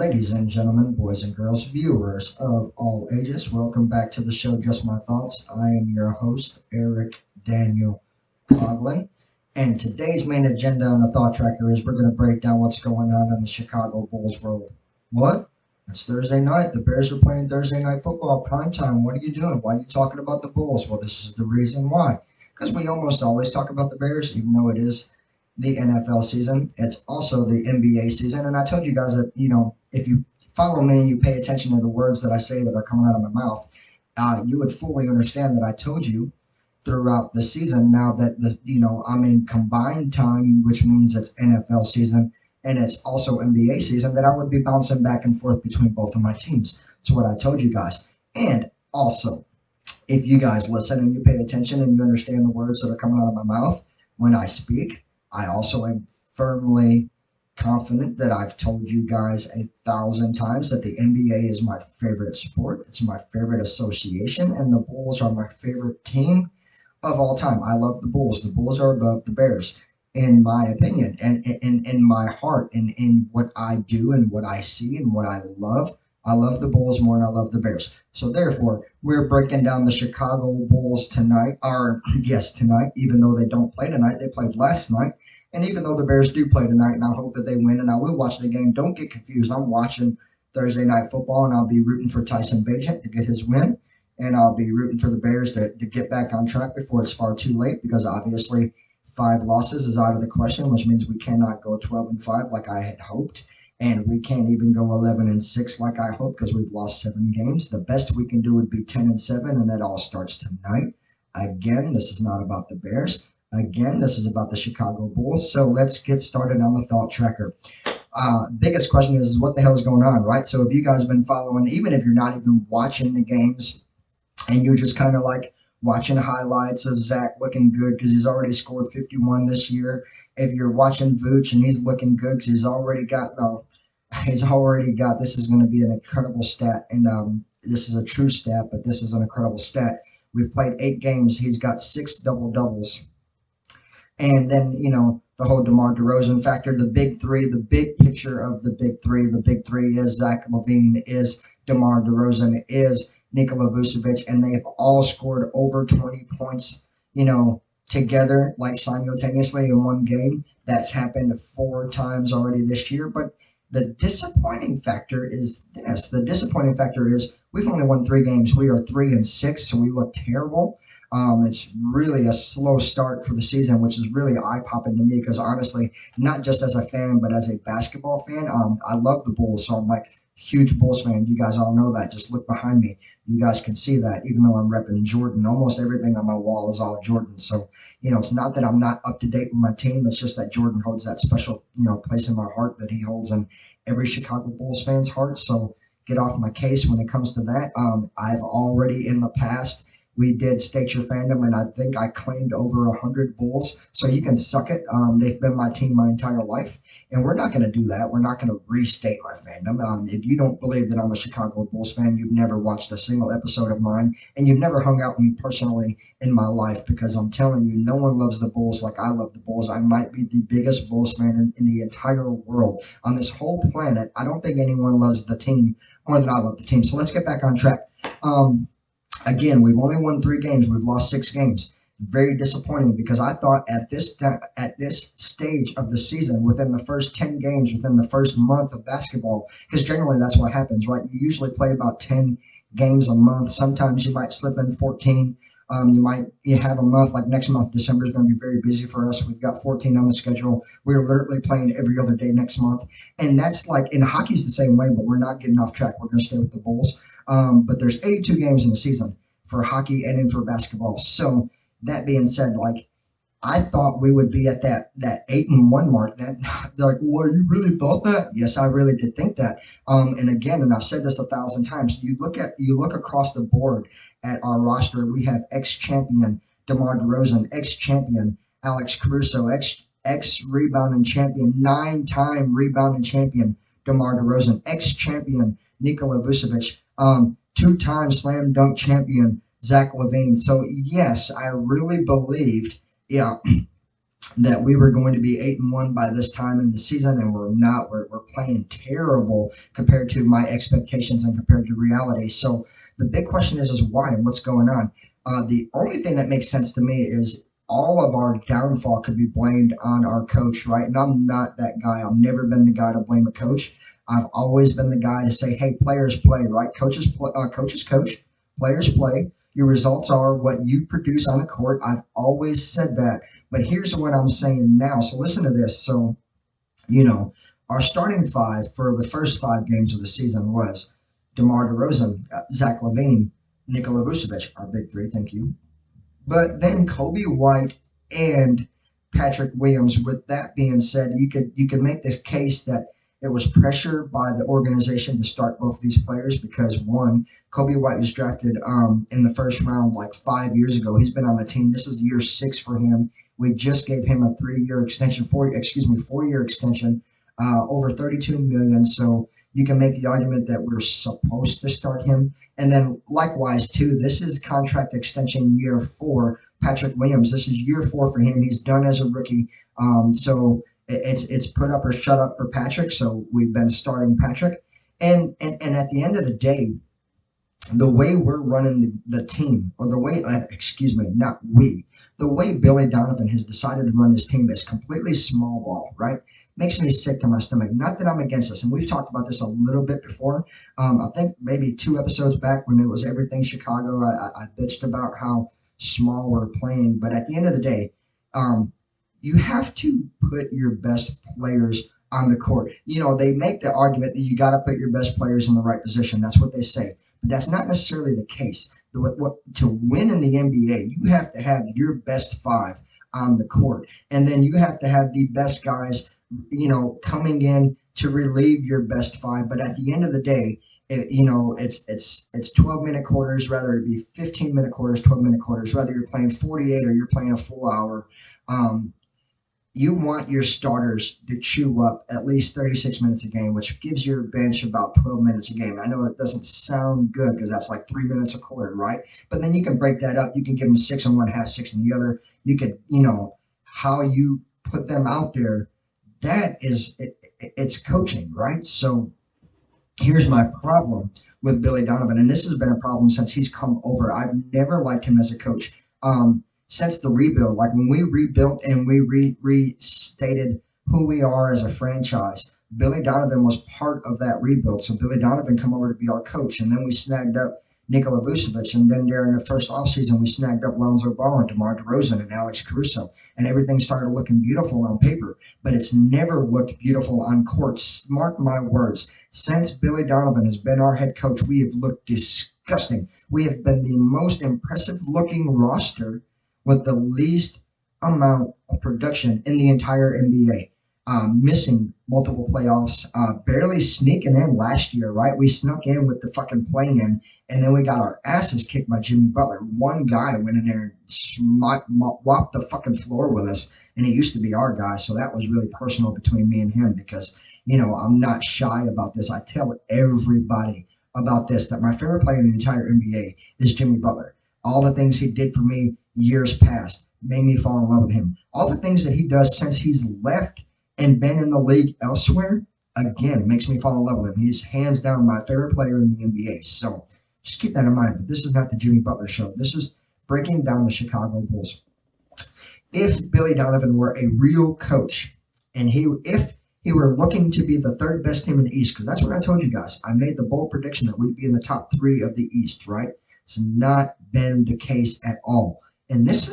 Ladies and gentlemen, boys and girls, viewers of all ages, welcome back to the show Just My Thoughts. I am your host, Erick Daniel Coughlin, and today's main agenda on the Thought Tracker is we're going to break down what's going on in the Chicago Bulls world. What? It's Thursday night. The Bears are playing Thursday night football prime time. What are you doing? Why are you talking about the Bulls? Well, this is the reason why. Because we almost always talk about the Bears, even though it is the NFL season. It's also the NBA season. And I told you guys that, if you follow me and you pay attention to the words that I say that are coming out of my mouth, you would fully understand that I told you throughout the season now that I'm in combined time, which means it's NFL season and it's also NBA season, that I would be bouncing back and forth between both of my teams. That's what I told you guys. And also, if you guys listen and you pay attention and you understand the words that are coming out of my mouth when I speak, I also am firmly confident that I've told you guys 1,000 times that the NBA is my favorite sport. It's my favorite association, and the Bulls are my favorite team of all time. I love the Bulls. The Bulls are above the Bears, in my opinion, and in my heart, and in what I do and what I see and what I love. I love the Bulls more than I love the Bears. So therefore, we're breaking down the Chicago Bulls tonight. Or yes, tonight, even though they don't play tonight, they played last night. And even though the Bears do play tonight, and I hope that they win, and I will watch the game. Don't get confused. I'm watching Thursday night football, and I'll be rooting for Tyson Bagent to get his win, and I'll be rooting for the Bears to get back on track before it's far too late, because obviously 5 losses is out of the question, which means we cannot go 12-5 like I had hoped. And we can't even go 11-6 like I hope, because we've lost 7 games. The best we can do would be 10-7, and that all starts tonight. Again, this is not about the Bears. Again, this is about the Chicago Bulls. So let's get started on the Thought Tracker. Biggest question is what the hell is going on, right? So if you guys have been following, even if you're not even watching the games and you're just kind of like watching highlights of Zach looking good because he's already scored 51 this year. If you're watching Vooch and he's looking good because he's already got, this is going to be an incredible stat. And this is a true stat, but this is an incredible stat. We've played 8 games. He's got 6 double-doubles. And then, the whole DeMar DeRozan factor, the big three, the big picture of the big three. The big three is Zach LaVine, is DeMar DeRozan, is Nikola Vucevic, and they have all scored over 20 points, together, like simultaneously in one game. That's happened 4 times already this year. But the disappointing factor is this. The disappointing factor is we've only won 3 games. We are 3-6, so we look terrible. It's really a slow start for the season, which is really eye-popping to me because honestly, not just as a fan, but as a basketball fan, I love the Bulls. So I'm like huge Bulls fan. You guys all know that. Just look behind me. You guys can see that. Even though I'm repping Jordan, almost everything on my wall is all Jordan. So, it's not that I'm not up to date with my team. It's just that Jordan holds that special, place in my heart that he holds in every Chicago Bulls fan's heart. So get off my case when it comes to that. I've already in the past, we did State Your Fandom, and I think I claimed over 100 Bulls. So you can suck it. They've been my team my entire life, and we're not going to do that. We're not going to restate my fandom. If you don't believe that I'm a Chicago Bulls fan, you've never watched a single episode of mine, and you've never hung out with me personally in my life, because I'm telling you, no one loves the Bulls like I love the Bulls. I might be the biggest Bulls fan in the entire world. On this whole planet, I don't think anyone loves the team more than I love the team. So let's get back on track. Again, we've only won 3 games. We've lost 6 games. Very disappointing, because I thought at this stage of the season, within the first 10 games, within the first month of basketball, because generally that's what happens, right? You usually play about 10 games a month. Sometimes you might slip in 14. You have a month like next month. December is going to be very busy for us. We've got 14 on the schedule. We're literally playing every other day next month, and that's like in hockey's the same way. But we're not getting off track. We're going to stay with the Bulls. But there's 82 games in the season for hockey and in for basketball. So that being said, like I thought we would be at that 8-1 mark. That they're like, well, you really thought that? Yes, I really did think that. And again, and I've said this 1,000 times. You look across the board at our roster. We have ex-champion DeMar DeRozan, ex-champion Alex Caruso, ex-rebounding champion, 9-time rebounding champion DeMar DeRozan, ex-champion Nikola Vucevic, 2-time slam dunk champion Zach LaVine. So yes, I really believed, that we were going to be 8-1 by this time in the season, and we're not. We're playing terrible compared to my expectations and compared to reality. So the big question is why and what's going on. The only thing that makes sense to me is all of our downfall could be blamed on our coach, right? And I'm not that guy. I've never been the guy to blame a coach. I've always been the guy to say, "Hey, players play, right? Coaches coach, players play. Your results are what you produce on the court." I've always said that, but here's what I'm saying now. So listen to this. So, you know, our starting five for the first 5 games of the season was DeMar DeRozan, Zach LaVine, Nikola Vucevic, our big three. Thank you. But then Kobe White and Patrick Williams. With that being said, you could make this case that it was pressure by the organization to start both these players because one, Kobe White was drafted in the first round like 5 years ago. He's been on the team. This is year 6 for him. We just gave him a 3-year extension, 4-year extension, over 32 million. So you can make the argument that we're supposed to start him. And then likewise too, this is contract extension year 4. Patrick Williams, this is year 4 for him. He's done as a rookie. So it's put up or shut up for Patrick. So we've been starting Patrick. And at the end of the day, the way we're running the team, or the way, excuse me, not we, the way Billy Donavan has decided to run his team is completely small ball, right? Makes me sick to my stomach. Not that I'm against this, and we've talked about this a little bit before. I think maybe 2 episodes back when it was everything Chicago, I bitched about how small we're playing. But at the end of the day, um, you have to put your best players on the court. They make the argument that you got to put your best players in the right position. That's what they say. But that's not necessarily the case. To win in the NBA, you have to have your best 5 on the court. And then you have to have the best guys, coming in to relieve your best 5. But at the end of the day, it's 12-minute quarters, whether it be 15-minute quarters, 12-minute quarters, whether you're playing 48 or you're playing a full hour. Um, you want your starters to chew up at least 36 minutes a game, which gives your bench about 12 minutes a game. I know that doesn't sound good because that's like 3 minutes a quarter, right? But then you can break that up. You can give them 6 on one half, 6 on the other. You could, how you put them out there, it's coaching, right? So here's my problem with Billy Donovan, and this has been a problem since he's come over. I've never liked him as a coach. Since the rebuild, like when we rebuilt and we restated who we are as a franchise, Billy Donovan was part of that rebuild. So Billy Donovan come over to be our coach, and then we snagged up Nikola Vucevic, and then during the first offseason, we snagged up Lonzo Ball and DeMar DeRozan and Alex Caruso, and everything started looking beautiful on paper, but it's never looked beautiful on court. Mark my words, since Billy Donovan has been our head coach, we have looked disgusting. We have been the most impressive looking roster with the least amount of production in the entire NBA. Missing multiple playoffs, barely sneaking in last year, right? We snuck in with the fucking play-in, and then we got our asses kicked by Jimmy Butler. One guy went in there and whopped the fucking floor with us, and he used to be our guy, so that was really personal between me and him because, I'm not shy about this. I tell everybody about this, that my favorite player in the entire NBA is Jimmy Butler. All the things he did for me years past made me fall in love with him. All the things that he does since he's left and been in the league elsewhere, again, makes me fall in love with him. He's hands down my favorite player in the NBA. So just keep that in mind. But this is not the Jimmy Butler show. This is breaking down the Chicago Bulls. If Billy Donovan were a real coach, and if he were looking to be the 3rd best team in the East, because that's what I told you guys. I made the bold prediction that we'd be in the top 3 of the East, right? It's not been the case at all. And this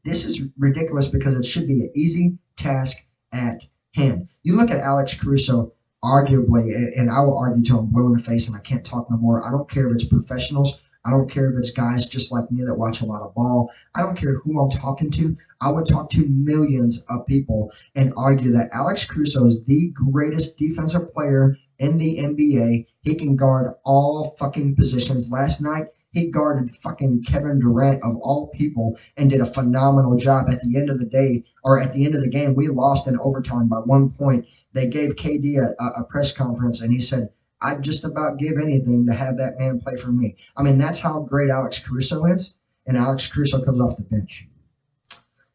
is ridiculous because it should be an easy task at hand. You look at Alex Caruso, arguably, and I will argue till I'm blue in the face and I can't talk no more. I don't care if it's professionals. I don't care if it's guys just like me that watch a lot of ball. I don't care who I'm talking to. I would talk to millions of people and argue that Alex Caruso is the greatest defensive player in the NBA. He can guard all fucking positions. Last night, he guarded fucking Kevin Durant of all people and did a phenomenal job. At the end of the day, or at the end of the game, we lost in overtime by 1 point. They gave KD a press conference and he said, "I'd just about give anything to have that man play for me." I mean, that's how great Alex Caruso is. And Alex Caruso comes off the bench.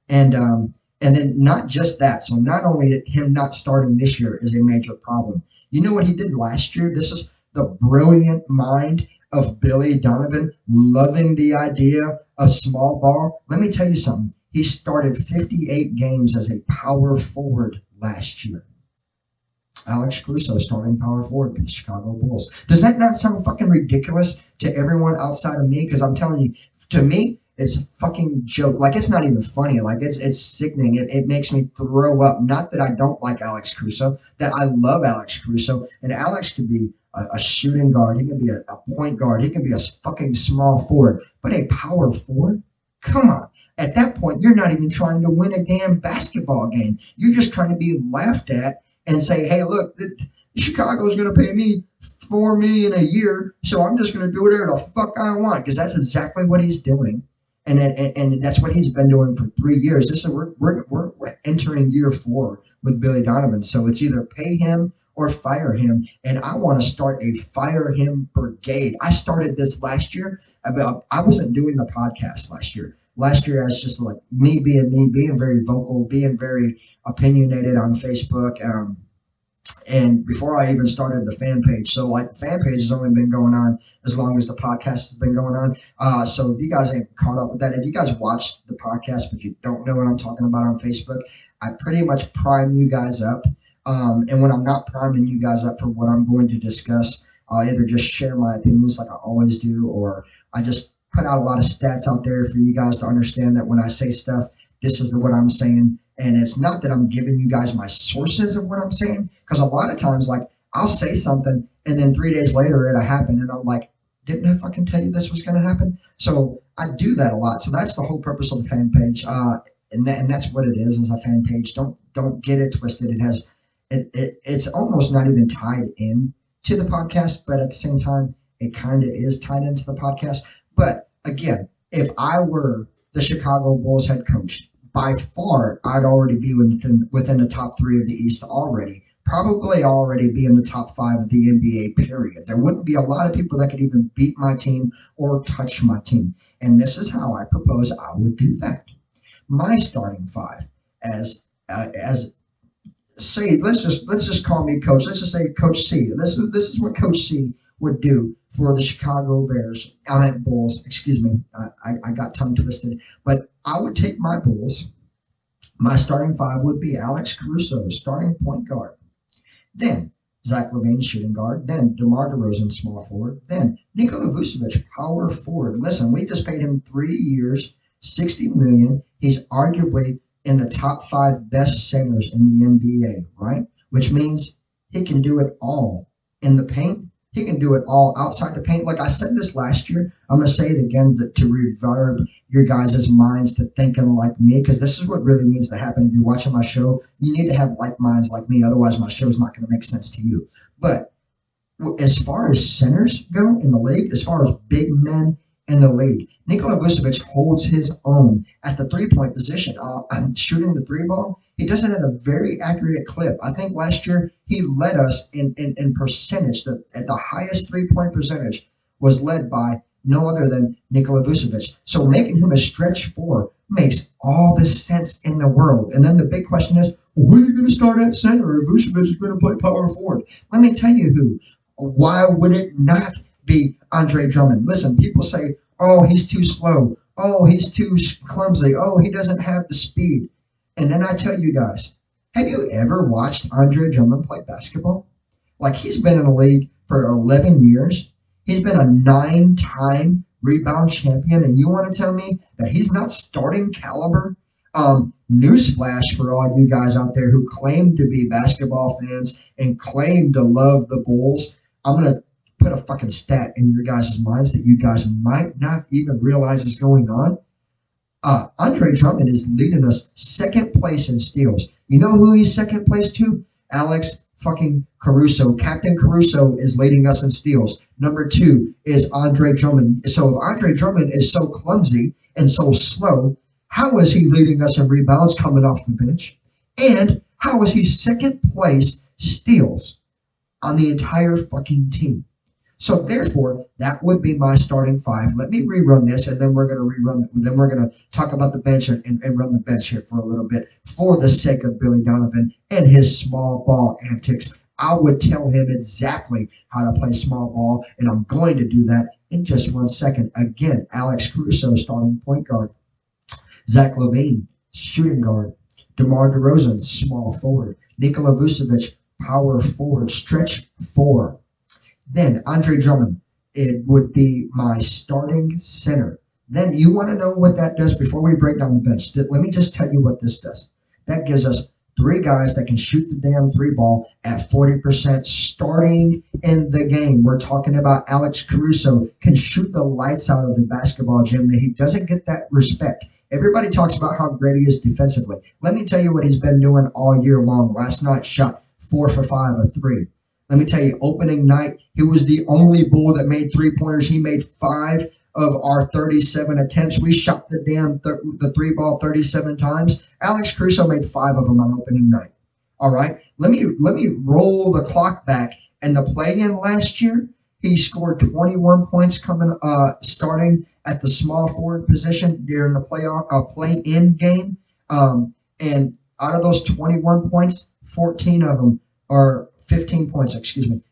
And And then not just that. So not only him not starting this year is a major problem. You know what he did last year? This is the brilliant mind of Billy Donavan, loving the idea of small ball. Let me tell you something. He started 58 games as a power forward last year. Alex Caruso starting power forward for the Chicago Bulls. Does that not sound fucking ridiculous to everyone outside of me? Because I'm telling you, to me, it's a fucking joke. Like, it's not even funny. Like, it's sickening. It makes me throw up. Not that I don't like Alex Caruso, that I love Alex Caruso. And Alex could be a shooting guard. He could be a point guard. He could be a fucking small forward. But a power forward? Come on. At that point, you're not even trying to win a damn basketball game. You're just trying to be laughed at and say, hey, look, Chicago's going to pay me $4 million a year, so I'm just going to do whatever the fuck I want, because that's exactly what he's doing, and that's what he's been doing for 3 years. This is we're entering year 4 with Billy Donovan, so it's either pay him or fire him, and I want to start a fire him brigade. I started this last year. I wasn't doing the podcast last year. Last year, I was just like me, being very vocal, being very opinionated on Facebook. And before I even started the fan page. So, like, the fan page has only been going on as long as the podcast has been going on. So if you guys ain't caught up with that, if you guys watched the podcast but you don't know what I'm talking about on Facebook, I pretty much prime you guys up. And when I'm not priming you guys up for what I'm going to discuss, I'll either just share my opinions like I always do, or I just put out a lot of stats out there for you guys to understand that when I say stuff, this is what I'm saying. And it's not that I'm giving you guys my sources of what I'm saying, because a lot of times, like, I'll say something and then 3 days later it'll happen, and I'm like, didn't I fucking tell you this was going to happen? So I do that a lot. So that's the whole purpose of the fan page, and that's what it is a fan page. Don't get it twisted. It's almost not even tied in to the podcast, but at the same time, it kind of is tied into the podcast. But again, if I were the Chicago Bulls head coach, by far, I'd already be within the top 3 of the East already. Probably already be in the top 5 of the NBA, period. There wouldn't be a lot of people that could even beat my team or touch my team. And this is how I propose I would do that. My starting 5 as say, let's just call me Coach. Let's just say Coach C. This is what Coach C would do for the Chicago Bears. Bulls. Excuse me. I got tongue twisted. But I would take my Bulls. My starting 5 would be Alex Caruso, starting point guard. Then Zach LaVine, shooting guard. Then DeMar DeRozan, small forward. Then Nikola Vucevic, power forward. Listen, we just paid him 3 years, $60 million. He's arguably in the top 5 best centers in the NBA, right? Which means he can do it all in the paint. He can do it all outside the paint. Like I said this last year, I'm going to say it again to reverb your guys' minds to thinking like me, because this is what really needs to happen. If you're watching my show, you need to have like minds like me. Otherwise, my show's not going to make sense to you. But as far as centers go in the league, as far as big men in the league, Nikola Vucevic holds his own at the three-point position. Shooting the 3 ball, he does it at a very accurate clip. I think last year he led us in percentage. At the highest 3-point percentage was led by no other than Nikola Vucevic. So making him a stretch 4 makes all the sense in the world. And then the big question is, well, who are you going to start at center if Vucevic is going to play power forward? Let me tell you who. Why would it not be Andre Drummond? Listen, people say, oh, he's too slow. Oh, he's too clumsy. Oh, he doesn't have the speed. And then I tell you guys, have you ever watched Andre Drummond play basketball? Like, he's been in the league for 11 years. He's been a 9-time rebound champion. And you want to tell me that he's not starting caliber? Newsflash for all you guys out there who claim to be basketball fans and claim to love the Bulls. I'm going to put a fucking stat in your guys' minds that you guys might not even realize is going on. Andre Drummond is leading us second place in steals. You know who he's second place to? Alex fucking Caruso. Captain Caruso is leading us in steals. Number 2 is Andre Drummond. So if Andre Drummond is so clumsy and so slow, how is he leading us in rebounds coming off the bench? And how is he second place steals on the entire fucking team? So therefore, that would be my starting five. Let me rerun this, and then we're going to rerun. Then we're going to talk about the bench and run the bench here for a little bit, for the sake of Billy Donavan and his small ball antics. I would tell him exactly how to play small ball, and I'm going to do that in just 1 second. Again, Alex Caruso, starting point guard. Zach LaVine, shooting guard. DeMar DeRozan, small forward. Nikola Vucevic, power forward, stretch four. Then Andre Drummond, it would be my starting center. Then you want to know what that does before we break down the bench. Let me just tell you what this does. That gives us three guys that can shoot the damn three ball at 40% starting in the game. We're talking about Alex Caruso can shoot the lights out of the basketball gym, that he doesn't get that respect. Everybody talks about how great he is defensively. Let me tell you what he's been doing all year long. Last night, shot 4 for 5, a three. Let me tell you, opening night, he was the only Bull that made three-pointers. He made 5 of our 37 attempts. We shot the damn the three ball 37 times. Alex Caruso made 5 of them on opening night. All right, let me roll the clock back. And the play-in last year, he scored 21 points starting at the small forward position during the play-in game. And out of those 21 points, 14 of them are 15 points,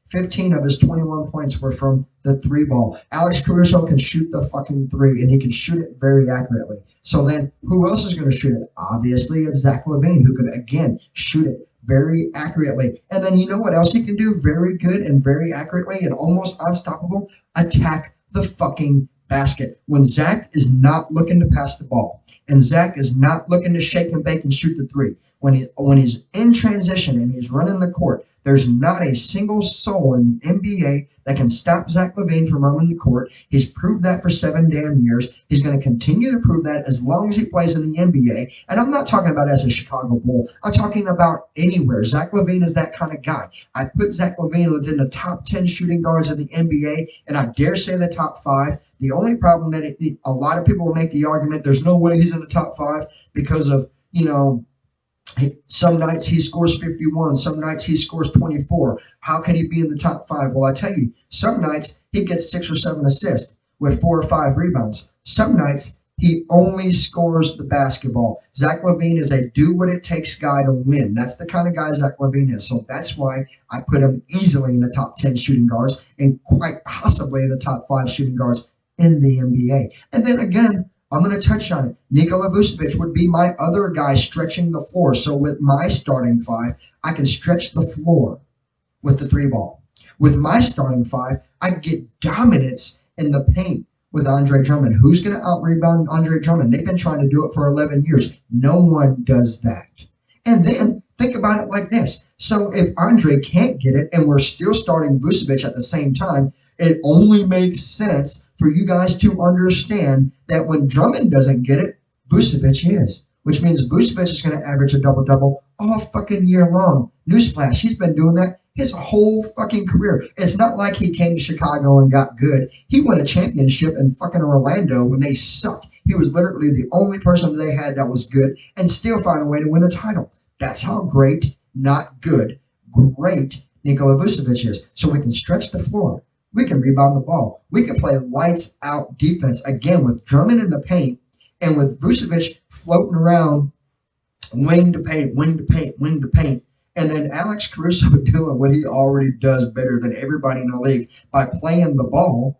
15 of his 21 points were from the three ball. Alex Caruso can shoot the fucking three, and he can shoot it very accurately. So then who else is going to shoot it? Obviously, it's Zach LaVine, who could, again, shoot it very accurately. And then you know what else he can do very good and very accurately and almost unstoppable? Attack the fucking basket. When Zach is not looking to pass the ball, and Zach is not looking to shake and bake and shoot the three, when he's in transition and he's running the court, there's not a single soul in the NBA that can stop Zach LaVine from running the court. He's proved that for 7 damn years. He's going to continue to prove that as long as he plays in the NBA. And I'm not talking about as a Chicago Bull. I'm talking about anywhere. Zach LaVine is that kind of guy. I put Zach LaVine within the top 10 shooting guards in the NBA, and I dare say the top 5. The only problem that a lot of people will make the argument there's no way he's in the top 5 because of, some nights he scores 51. Some nights he scores 24. How can he be in the top 5? Well, I tell you, some nights he gets 6 or 7 assists with 4 or 5 rebounds. Some nights he only scores the basketball. Zach LaVine is a do-what-it-takes guy to win. That's the kind of guy Zach LaVine is. So that's why I put him easily in the top 10 shooting guards and quite possibly in the top 5 shooting guards in the NBA. And then again, I'm going to touch on it. Nikola Vucevic would be my other guy stretching the floor. So with my starting 5, I can stretch the floor with the three ball. With my starting 5, I get dominance in the paint with Andre Drummond. Who's going to out-rebound Andre Drummond? They've been trying to do it for 11 years. No one does that. And then think about it like this. So if Andre can't get it and we're still starting Vucevic at the same time, it only makes sense for you guys to understand that when Drummond doesn't get it, Vucevic is. Which means Vucevic is going to average a double-double all fucking year long. Newsflash, he's been doing that his whole fucking career. It's not like he came to Chicago and got good. He won a championship in fucking Orlando when they sucked. He was literally the only person they had that was good and still found a way to win a title. That's how great, not good, great Nikola Vucevic is. So we can stretch the floor. We can rebound the ball. We can play lights out defense again with Drummond in the paint and with Vucevic floating around wing to paint, wing to paint, wing to paint. And then Alex Caruso doing what he already does better than everybody in the league by playing the ball.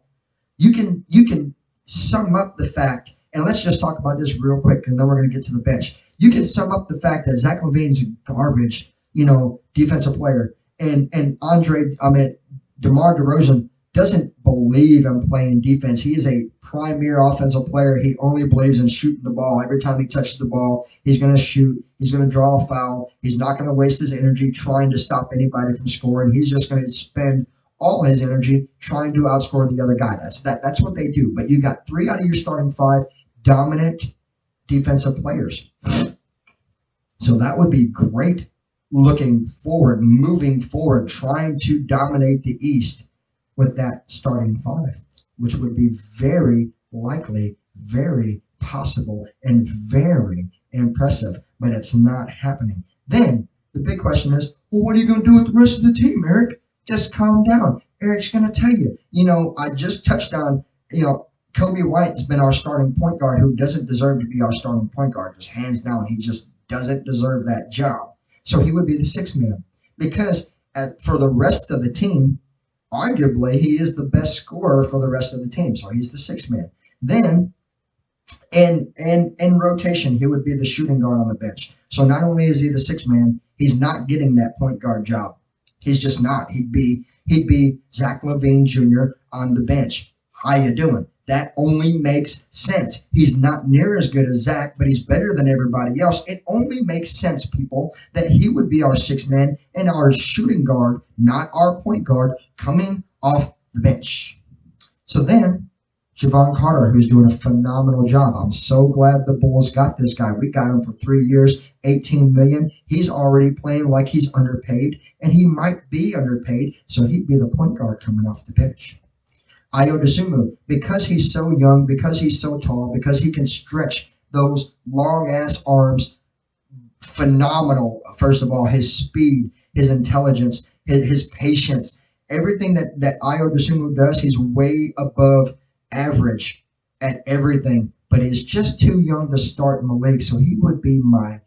You can sum up the fact, and let's just talk about this real quick, and then we're going to get to the bench. You can sum up the fact that Zach LaVine's garbage, defensive player, and DeMar DeRozan doesn't believe in playing defense. He is a premier offensive player. He only believes in shooting the ball. Every time he touches the ball, he's going to shoot. He's going to draw a foul. He's not going to waste his energy trying to stop anybody from scoring. He's just going to spend all his energy trying to outscore the other guy. That's what they do. But you got 3 out of your starting 5 dominant defensive players. So that would be great looking forward, moving forward, trying to dominate the East with that starting 5, which would be very likely, very possible, and very impressive, but it's not happening. Then the big question is, well, what are you going to do with the rest of the team, Eric? Just calm down. Erick's going to tell you, I just touched on, Kobe White has been our starting point guard who doesn't deserve to be our starting point guard, just hands down. He just doesn't deserve that job. So he would be the sixth man because for the rest of the team, arguably he is the best scorer for the rest of the team. So he's the sixth man. Then in rotation, he would be the shooting guard on the bench. So not only is he the sixth man, he's not getting that point guard job. He's just not. He'd be Zach LaVine Jr. on the bench. How you doing? That only makes sense. He's not near as good as Zach, but he's better than everybody else. It only makes sense, people, that he would be our sixth man and our shooting guard, not our point guard, coming off the bench. So then, Javon Carter, who's doing a phenomenal job. I'm so glad the Bulls got this guy. We got him for 3 years, $18 million. He's already playing like he's underpaid, and he might be underpaid, so he'd be the point guard coming off the bench. Ayo Dosunmu, because he's so young, because he's so tall, because he can stretch those long-ass arms, phenomenal. First of all, his speed, his intelligence, his patience, everything that Ayo Dosunmu does, he's way above average at everything, but he's just too young to start in the league, so he would be my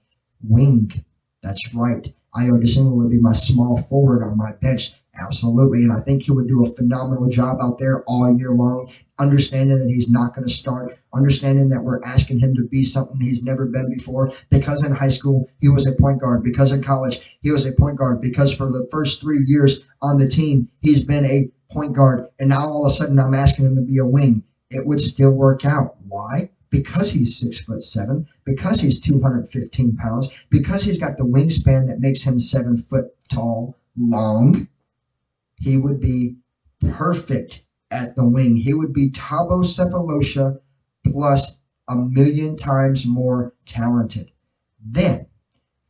wing. That's right. Ayo Dosunmu would be my small forward on my bench. Absolutely. And I think he would do a phenomenal job out there all year long, understanding that he's not going to start, understanding that we're asking him to be something he's never been before, because in high school he was a point guard, because in college he was a point guard, because for the first 3 years on the team he's been a point guard, and now all of a sudden I'm asking him to be a wing. It would still work out. Why? Because he's 6'7", because he's 215 pounds, because he's got the wingspan that makes him 7 foot tall, long. He would be perfect at the wing. He would be Thabo Sefolosha plus a million times more talented. Then,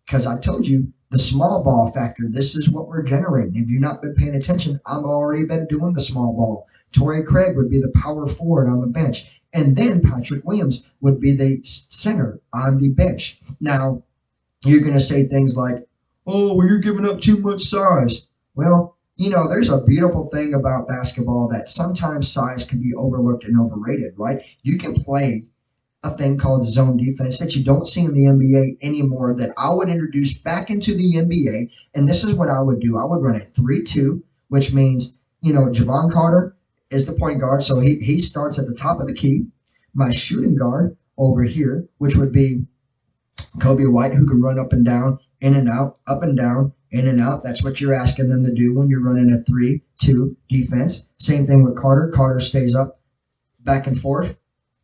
because I told you, the small ball factor, this is what we're generating. If you've not been paying attention, I've already been doing the small ball. Torrey Craig would be the power forward on the bench. And then Patrick Williams would be the center on the bench. Now, you're going to say things like, oh, well, you're giving up too much size. Well, there's a beautiful thing about basketball that sometimes size can be overlooked and overrated, right? You can play a thing called zone defense that you don't see in the NBA anymore, that I would introduce back into the NBA. And this is what I would do. I would run a 3-2, which means, Javon Carter is the point guard. So he starts at the top of the key. My shooting guard over here, which would be Kobe White, who can run up and down, in and out, up and down, in and out. That's what you're asking them to do when you're running a 3-2 defense. Same thing with Carter. Carter stays up, back and forth,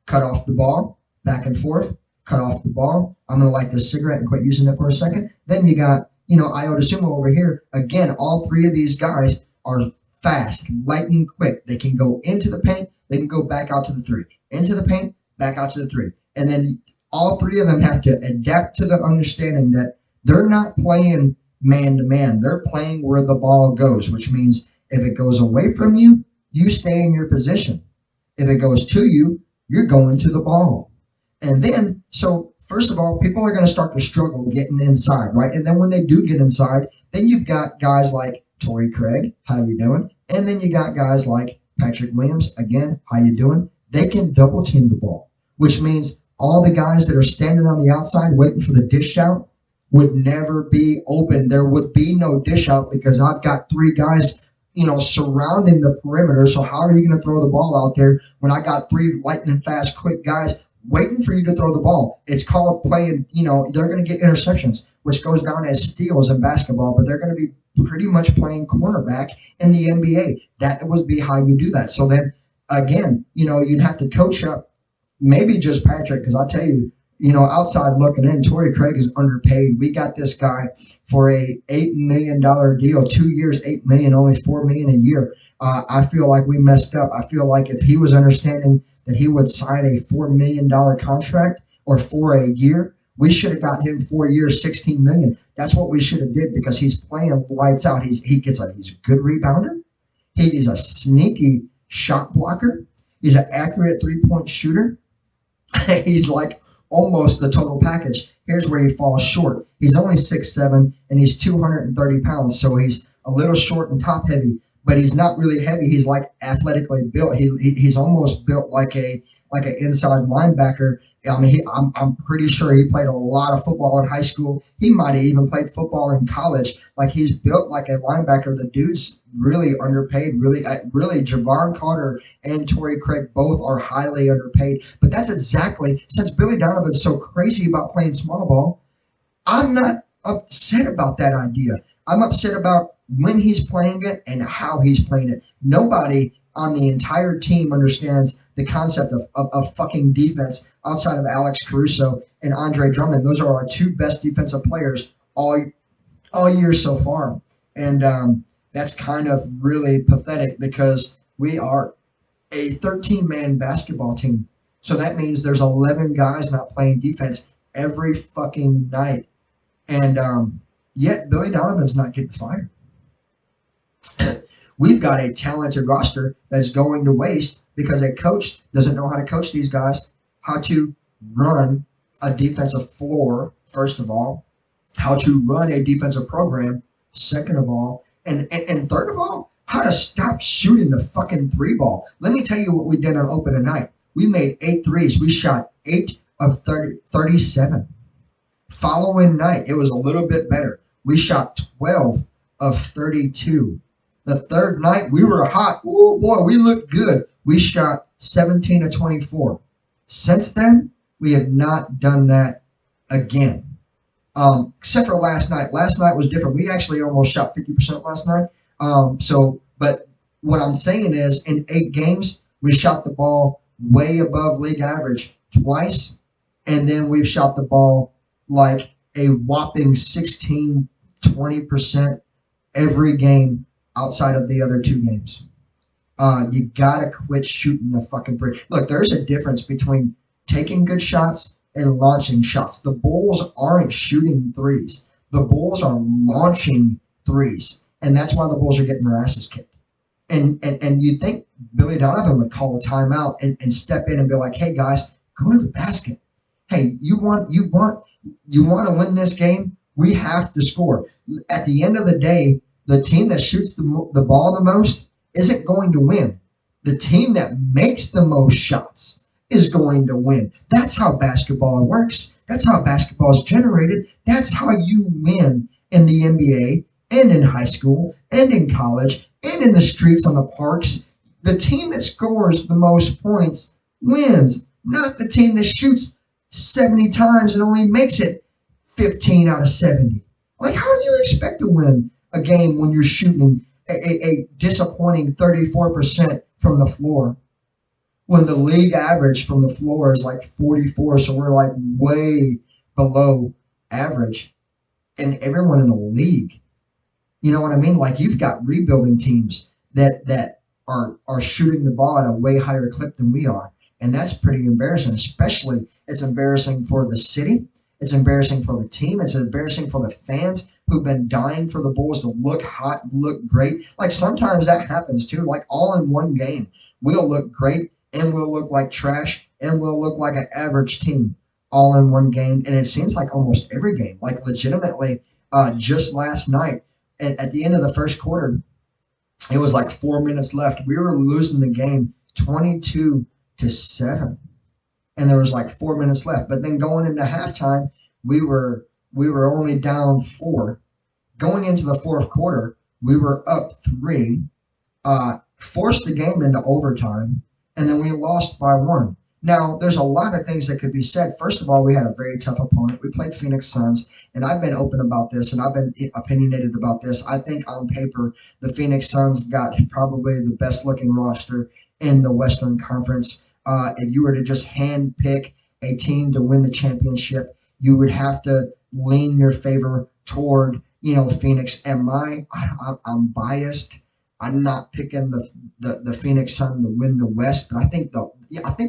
cut off the ball, back and forth, cut off the ball. I'm going to light this cigarette and quit using it for a second. Then you got, Ayo Dosunmu over here. Again, all three of these guys are fast, lightning quick. They can go into the paint. They can go back out to the three. Into the paint, back out to the three. And then all three of them have to adapt to the understanding that they're not playing man-to-man. They're playing where the ball goes, which means if it goes away from you, you stay in your position. If it goes to you, you're going to the ball. And then, so first of all, people are going to start to struggle getting inside, right? And then when they do get inside, then you've got guys like Torrey Craig, how you doing? And then you got guys like Patrick Williams, again, how you doing? They can double team the ball, which means all the guys that are standing on the outside waiting for the dish out would never be open. There would be no dish out because I've got three guys, surrounding the perimeter. So how are you going to throw the ball out there when I got three lightning fast, quick guys waiting for you to throw the ball? It's called playing, they're going to get interceptions, which goes down as steals in basketball, but they're going to be pretty much playing cornerback in the NBA. That would be how you do that. So then, again, you'd have to coach up maybe just Patrick, because I tell you, outside looking in, Torrey Craig is underpaid. We got this guy for a $8 million deal, 2 years, $8 million, only $4 million a year. I feel like we messed up. I feel like if he was understanding that he would sign a $4 million contract or for a year, we should have got him 4 years, $16 million. That's what we should have did because he's playing lights out. He's a good rebounder. He's a sneaky shot blocker. He's an accurate three-point shooter. He's like almost the total package. Here's where he falls short. He's only 6'7", and he's 230 pounds, so he's a little short and top-heavy. but he's not really heavy. He's like athletically built. He's almost built like an inside linebacker. I mean, I'm pretty sure he played a lot of football in high school. He might have even played football in college. Like he's built like a linebacker. The dude's really underpaid. Really, Javon Carter and Torrey Craig both are highly underpaid. But that's exactly since Billy Donovan's so crazy about playing small ball. I'm not upset about that idea. I'm upset about when he's playing it and how he's playing it. Nobody on the entire team understands the concept of fucking defense outside of Alex Caruso and Andre Drummond. Those are our two best defensive players all year so far. And that's kind of really pathetic because we are a 13-man basketball team. So that means there's 11 guys not playing defense every fucking night. And yet Billy Donovan's not getting fired. We've got a talented roster that's going to waste because a coach doesn't know how to coach these guys, how to run a defensive floor, first of all, how to run a defensive program, second of all, and third of all, how to stop shooting the fucking three ball. Let me tell you what we did on opening night. We made 8 threes. We shot 8 of 37. Following night, it was a little bit better. We shot 12 of 32. The third night, we were hot. Oh, boy, we looked good. We shot 17 of 24. Since then, we have not done that again. Except for last night. Last night was different. We actually almost shot 50% last night. But what I'm saying is, in 8 games, we shot the ball way above league average twice, and then we've shot the ball like a whopping 16, 20% every game outside of the other 2 games. You gotta quit shooting the fucking three. Look, there's a difference between taking good shots and launching shots. The Bulls aren't shooting threes. The Bulls are launching threes. And that's why the Bulls are getting their asses kicked. And you'd think Billy Donavan would call a timeout and step in and be like, hey guys, go to the basket. Hey, you want to win this game? We have to score. At the end of the day, the team that shoots the ball the most isn't going to win. The team that makes the most shots is going to win. That's how basketball works. That's how basketball is generated. That's how you win in the NBA and in high school and in college and in the streets on the parks. The team that scores the most points wins, not the team that shoots 70 times and only makes it 15 out of 70. Like, how do you expect to win a game when you're shooting a disappointing 34% from the floor when the league average from the floor is like 44? So we're like way below average. And everyone in the league, you know what I mean? Like, you've got rebuilding teams that are shooting the ball at a way higher clip than we are. And that's pretty embarrassing. Especially, it's embarrassing for the city. It's embarrassing for the team. It's embarrassing for the fans who've been dying for the Bulls to look hot, look great. Like, sometimes that happens too. Like, all in one game, we'll look great and we'll look like trash and we'll look like an average team all in one game. And it seems like almost every game. Like, legitimately, just last night, at the end of the first quarter, it was like 4 minutes left. We were losing the game 22-7. And there was like 4 minutes left. But then going into halftime, we were only down 4. Going into the fourth quarter, we were up 3, forced the game into overtime, and then we lost by 1. Now, there's a lot of things that could be said. First of all, we had a very tough opponent. We played Phoenix Suns, and I've been open about this, and I've been opinionated about this. I think on paper, the Phoenix Suns got probably the best-looking roster in the Western Conference. If you were to just hand pick a team to win the championship, you would have to lean your favor toward, Phoenix. I'm biased. I'm not picking the Phoenix Sun to win the West, but I think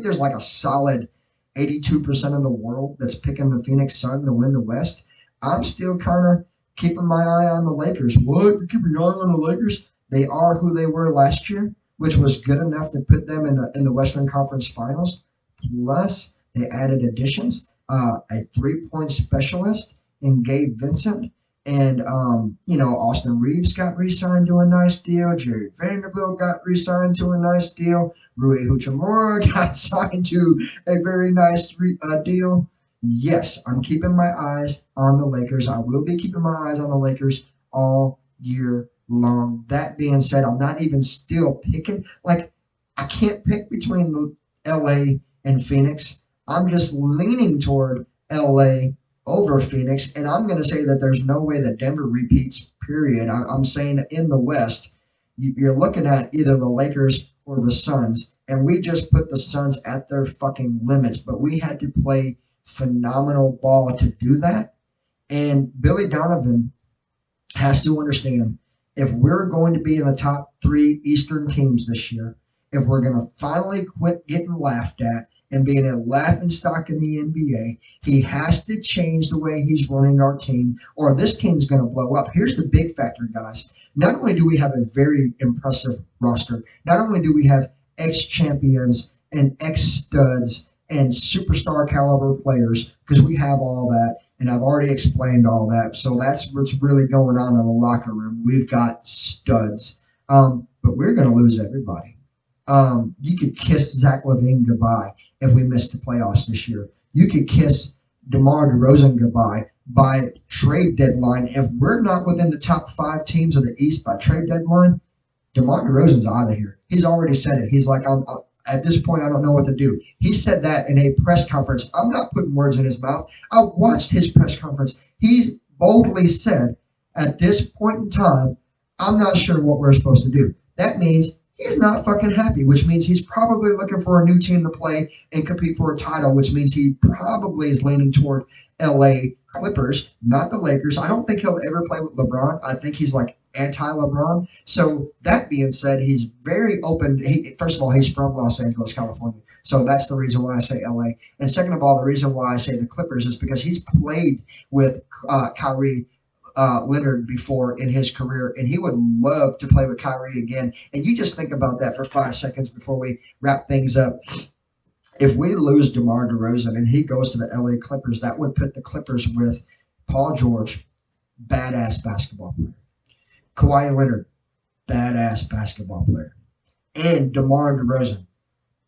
there's like a solid 82% of the world that's picking the Phoenix Sun to win the West. I'm still kind of keeping my eye on the Lakers. What? You're keeping your eye on the Lakers? They are who they were last year, which was good enough to put them in the Western Conference Finals. Plus, they added additions, a 3-point specialist in Gabe Vincent, And, Austin Reeves got re-signed to a nice deal. Jared Vanderbilt got re-signed to a nice deal. Rui Hachimura got signed to a very nice deal. Yes, I'm keeping my eyes on the Lakers. I will be keeping my eyes on the Lakers all year long. That being said, I'm not even still picking. Like, I can't pick between LA and Phoenix. I'm just leaning toward LA over Phoenix, and I'm going to say that there's no way that Denver repeats. Period. I'm saying in the West, you're looking at either the Lakers or the Suns, and we just put the Suns at their fucking limits. But we had to play phenomenal ball to do that. And Billy Donavan has to understand, if we're going to be in the top three Eastern teams this year, if we're going to finally quit getting laughed at and being a laughing stock in the NBA, he has to change the way he's running our team, or this team's going to blow up. Here's the big factor, guys. Not only do we have a very impressive roster, not only do we have ex champions and ex studs and superstar caliber players, because we have all that, and I've already explained all that. So that's what's really going on in the locker room. We've got studs, but we're going to lose everybody. You could kiss Zach LaVine goodbye if we missed the playoffs this year. You could kiss DeMar DeRozan goodbye by trade deadline. If we're not within the top 5 teams of the East by trade deadline, DeMar DeRozan's out of here. He's already said it. He's like, at this point, I don't know what to do. He said that in a press conference. I'm not putting words in his mouth. I watched his press conference. He's boldly said, at this point in time, I'm not sure what we're supposed to do. That means he's not fucking happy, which means he's probably looking for a new team to play and compete for a title, which means he probably is leaning toward LA Clippers, not the Lakers. I don't think he'll ever play with LeBron. I think he's like anti-LeBron. So that being said, he's very open. First of all, he's from Los Angeles, California. So that's the reason why I say LA. And second of all, the reason why I say the Clippers is because he's played with Kyrie Leonard before in his career, and he would love to play with Kyrie again. And you just think about that for 5 seconds before we wrap things up. If we lose DeMar DeRozan and he goes to the LA Clippers, that would put the Clippers with Paul George, badass basketball player, Kawhi Leonard, badass basketball player, and DeMar DeRozan,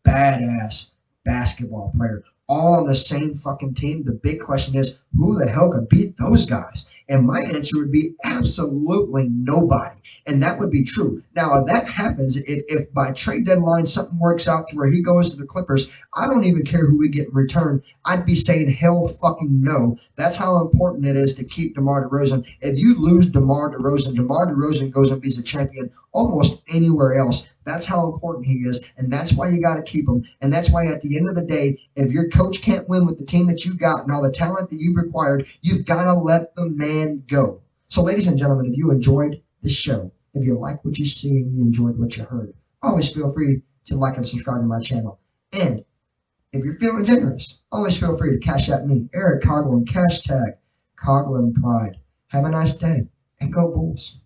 badass basketball player, all on the same fucking team. The big question is, who the hell could beat those guys? And my answer would be absolutely nobody. And that would be true. Now, if that happens, if by trade deadline something works out to where he goes to the Clippers, I don't even care who we get in return. I'd be saying hell fucking no. That's how important it is to keep DeMar DeRozan. If you lose DeMar DeRozan goes and beats a champion almost anywhere else. That's how important he is, and that's why you got to keep him. And that's why at the end of the day, if your coach can't win with the team that you got and all the talent that you've required, you've got to let the man go. So, ladies and gentlemen, if you enjoyed this show, if you like what you see and you enjoyed what you heard, always feel free to like and subscribe to my channel. And if you're feeling generous, always feel free to cash at me, Erick Coughlin, hashtag Coughlin Pride. Have a nice day, and go Bulls.